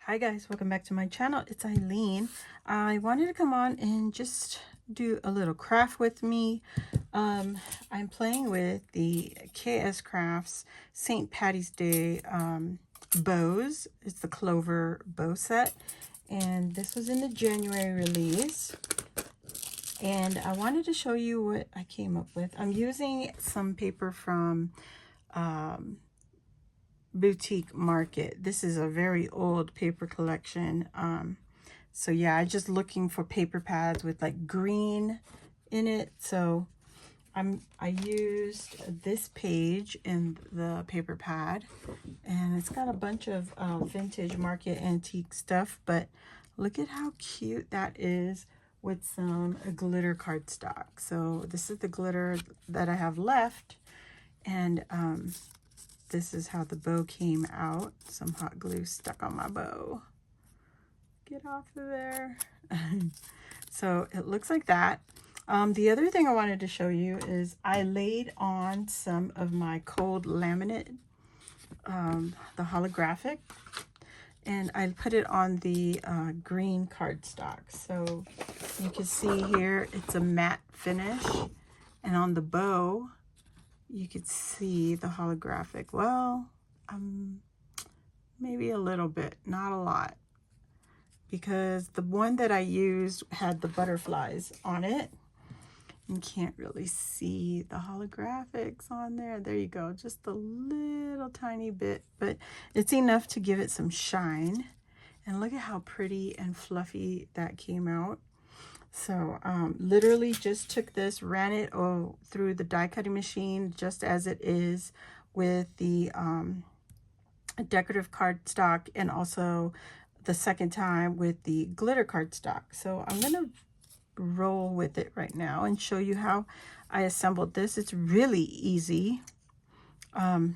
Hi guys, welcome back to my channel. It's Eileen. I wanted to come on and just do a little craft with me. I'm playing with the Kscraft's St. Patty's Day bows. It's the Clover bow set, and this was in the January release. And I wanted to show you what I came up with. I'm using some paper from Boutique Market. This is a very old paper collection. So yeah, I'm just looking for paper pads with like green in it. So I used this page in the paper pad, and it's got a bunch of vintage market antique stuff, but look at how cute that is with some glitter cardstock. So this is the glitter that I have left, and this is how the bow came out. Some hot glue stuck on my bow. Get off of there. So it looks like that. The other thing I wanted to show you is I laid on some of my cold laminate, the holographic, and I put it on the green cardstock. So you can see here it's a matte finish, and on the bow you could see the holographic. Well, maybe a little bit, not a lot, because the one that I used had the butterflies on it. You can't really see the holographics on there. There you go, just a little tiny bit, but it's enough to give it some shine. And look at how pretty and fluffy that came out. So literally just took this, ran it through the die cutting machine just as it is with the decorative cardstock, and also the second time with the glitter cardstock. So I'm gonna roll with it right now and show you how I assembled this. It's really easy. All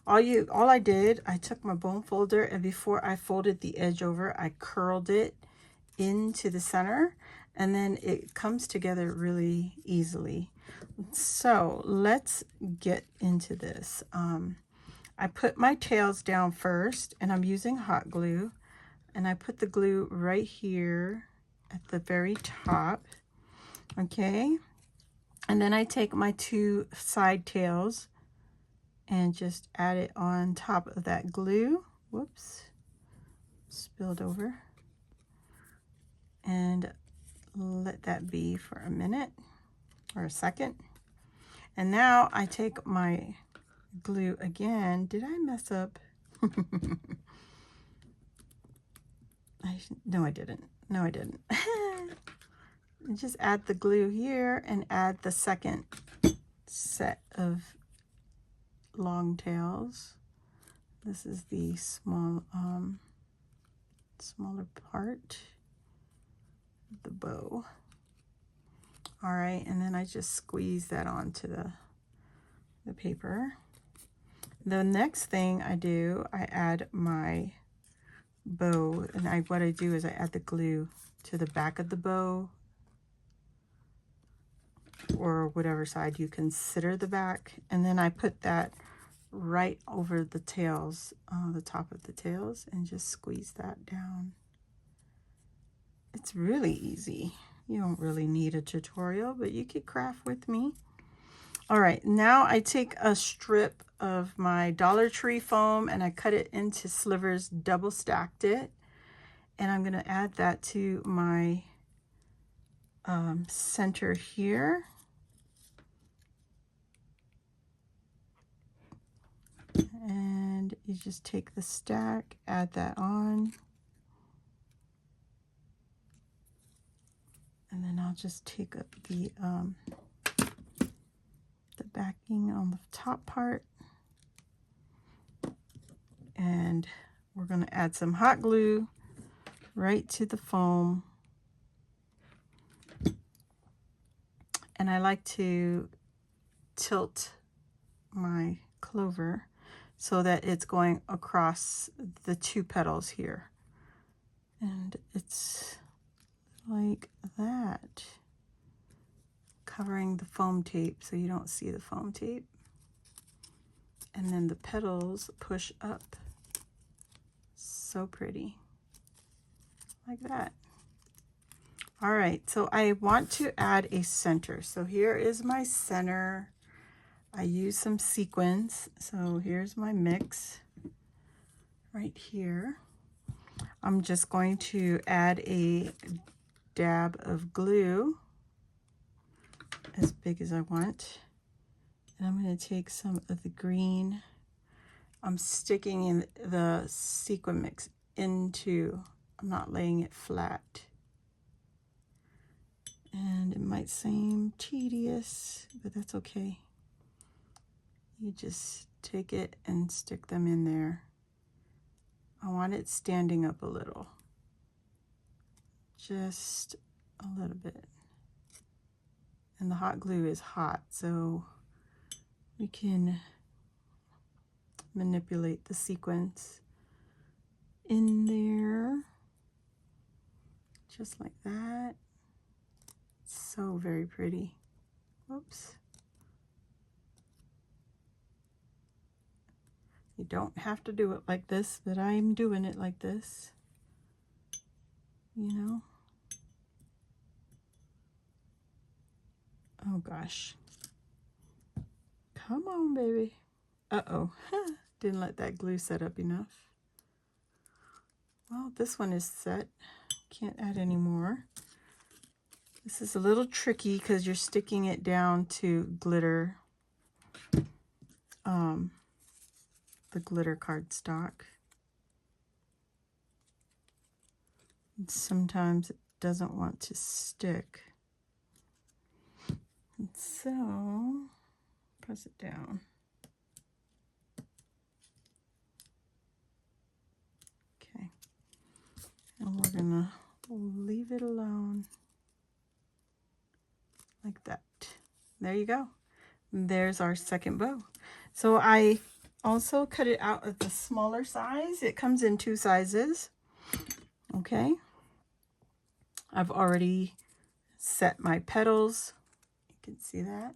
I did, I took my bone folder, and before I folded the edge over, I curled it into the center, and then it comes together really easily. So let's get into this. I put my tails down first, and I'm using hot glue, and I put the glue right here at the very top. Okay, and then I take my two side tails and just add it on top of that glue. Whoops, spilled over. And let that be for a minute or a second. And now I take my glue again. Did I mess up? No, I didn't. No, I didn't. Just add the glue here and add the second set of long tails. This is the smaller part of the bow. All right, and then I just squeeze that onto the paper. The next thing I do, I add my bow, and what I do is I add the glue to the back of the bow, or whatever side you consider the back, and then I put that right over the tails, the top of the tails, and just squeeze that down. It's really easy. You don't really need a tutorial, but you could craft with me. All right, now I take a strip of my Dollar Tree foam and I cut it into slivers, double stacked it, and I'm gonna add that to my center here. And you just take the stack, add that on. And then I'll just take up the backing on the top part. And we're going to add some hot glue right to the foam. And I like to tilt my Clover so that it's going across the two petals here. And it's like that, covering the foam tape so you don't see the foam tape. And then the petals push up So pretty. Like that. All right, so I want to add a center. So here is my center. I use some sequins. So here's my mix right here. I'm just going to add a dab of glue as big as I want. And I'm going to take some of the green. I'm sticking in the sequin mix into, I'm not laying it flat. And it might seem tedious, but that's okay. You just take it and stick them in there. I want it standing up a little. Just a little bit. And the hot glue is hot, so we can manipulate the sequins in there. Just like that. So very pretty. Whoops. You don't have to do it like this, but I'm doing it like this. You know? Oh gosh. Come on, baby. Uh-oh. Didn't let that glue set up enough. Well, this one is set. Can't add any more. This is a little tricky because you're sticking it down to glitter. The glitter cardstock. And sometimes it doesn't want to stick. And so, press it down. Okay. And we're gonna leave it alone. Like that. There you go. There's our second bow. So I also cut it out of the smaller size. It comes in 2 sizes. Okay. I've already set my petals. You can see that.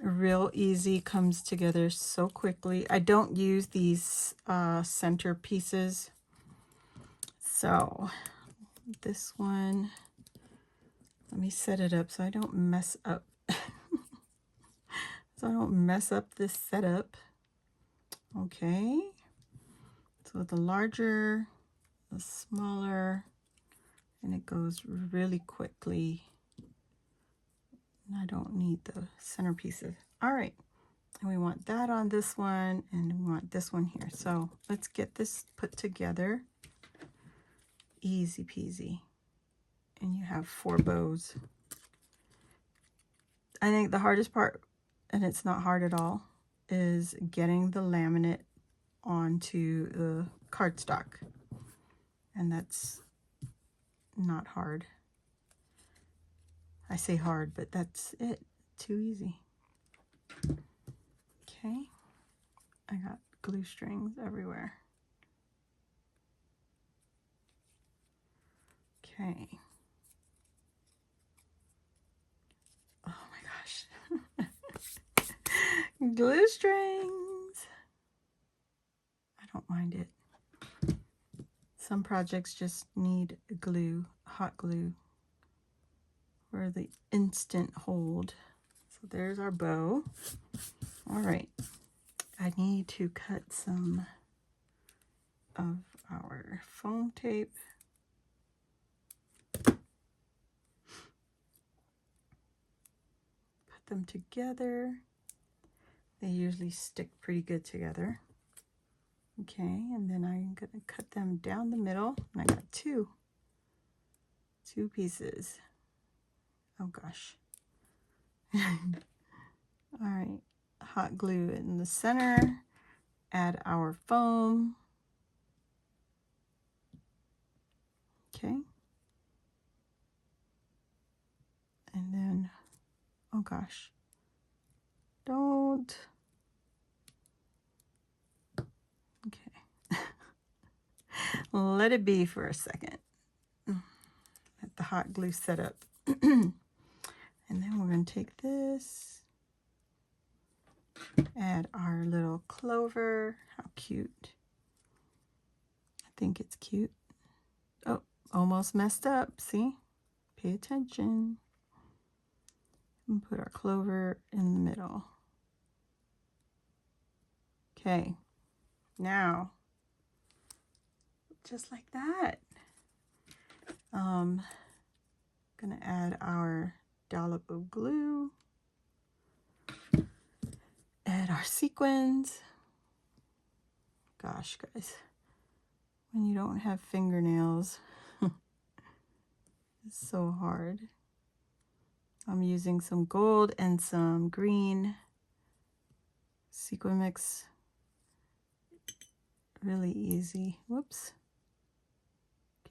Real easy, comes together so quickly. I don't use these center pieces. So this one, let me set it up so I don't mess up. So I don't mess up this setup. Okay. So the larger, the smaller, and it goes really quickly. And I don't need the centerpieces. All right. And we want that on this one, and we want this one here. So let's get this put together. Easy peasy. And you have 4 bows. I think the hardest part, and it's not hard at all, is getting the laminate onto the cardstock. And that's not hard. I say hard, but that's it. Too easy. Okay. I got glue strings everywhere. Okay. Oh my gosh. Glue strings. I don't mind it. Some projects just need glue, hot glue, for the instant hold. So there's our bow. All right. I need to cut some of our foam tape. Put them together. They usually stick pretty good together. Okay, and then I'm gonna cut them down the middle. And I got two pieces. Oh gosh. All right, hot glue in the center. Add our foam. Okay. And then, oh gosh. Don't. Okay. Let it be for a second. Let the hot glue set up. And then we're going to take this, add our little clover. How cute. think it's cute. Oh, almost messed up. See? Pay attention. And put our Clover in the middle. Okay. Now, just like that. Gonna add our dollop of glue. Add our sequins. Gosh, guys, when you don't have fingernails, it's so hard. I'm using some gold and some green sequin mix. Really easy. Whoops.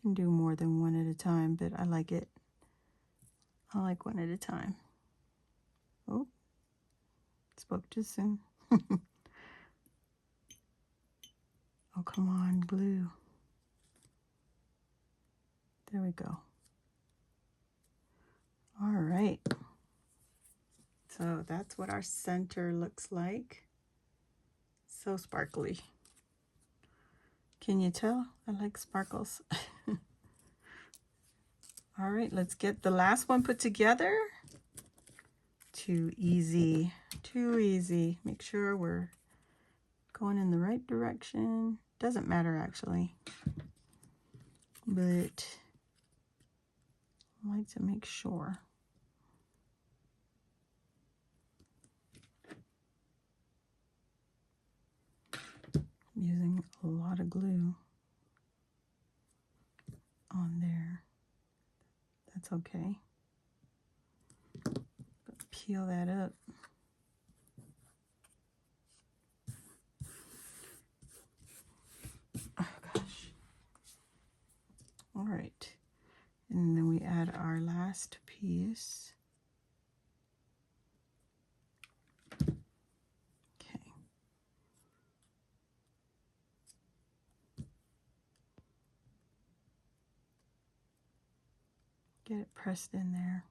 Can do more than one at a time, but I like it. I like one at a time. Oh, spoke too soon. Oh, come on, glue. There we go. All right. So that's what our center looks like. So sparkly. Can you tell? I like sparkles. All right, let's get the last one put together. Too easy. Too easy. Make sure we're going in the right direction. Doesn't matter actually. But I like to make sure. I'm using a lot of glue on there. That's okay. Peel that up. Oh gosh. All right. And then we add our last piece. Okay. Get it pressed in there.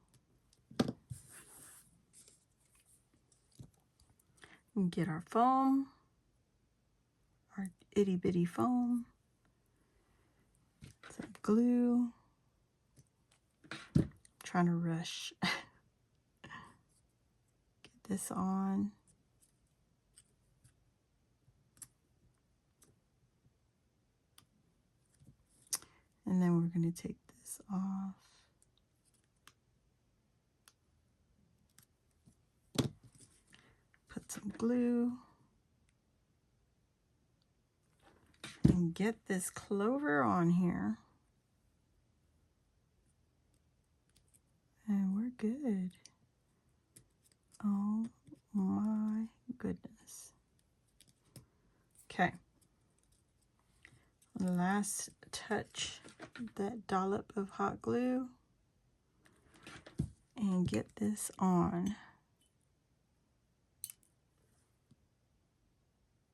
And get our foam, our itty bitty foam, some glue. I'm trying to rush. Get this on. And then we're going to take this off. Put some glue. And get this Clover on here. And we're good. Oh my goodness. Okay. Last touch, that dollop of hot glue. And get this on.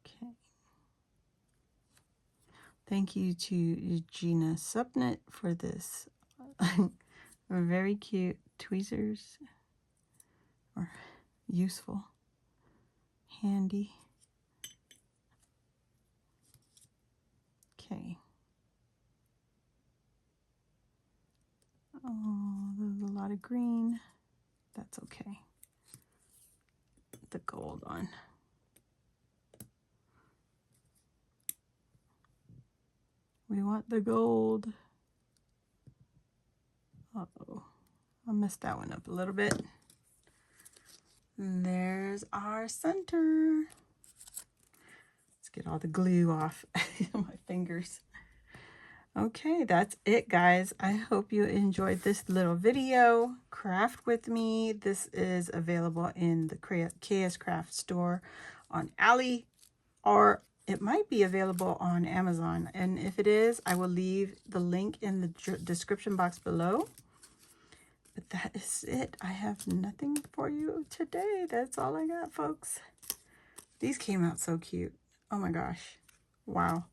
Okay. Thank you to Gina Supnet for this. Very cute tweezers. Or useful. Handy. Okay. Oh, there's a lot of green. That's okay. The gold on. We want the gold. Uh-oh. I messed that one up a little bit. And there's our center. Let's get all the glue off my fingers. Okay, that's it, guys. I hope you enjoyed this little video. Craft with me. This is available in the Kscraft store on Ali, or it might be available on Amazon. And if it is, I will leave the link in the description box below. But that is it. I have nothing for you today. That's all I got, folks. These came out so cute. Oh my gosh. Wow.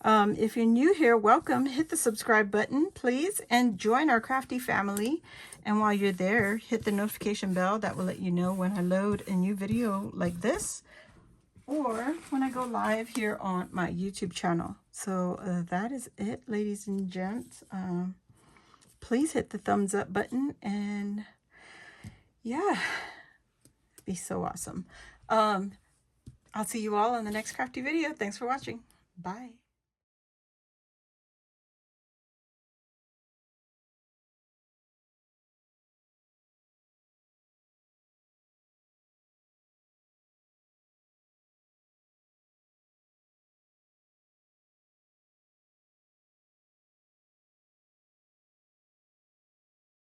If you're new here, welcome. Hit the subscribe button, please, and join our crafty family. And while you're there, hit the notification bell. That will let you know when I load a new video like this. or when I go live here on my YouTube channel. So that is it, ladies and gents. Please hit the thumbs up button, and yeah, it'd be so awesome. I'll see you all in the next crafty video. Thanks for watching. Bye.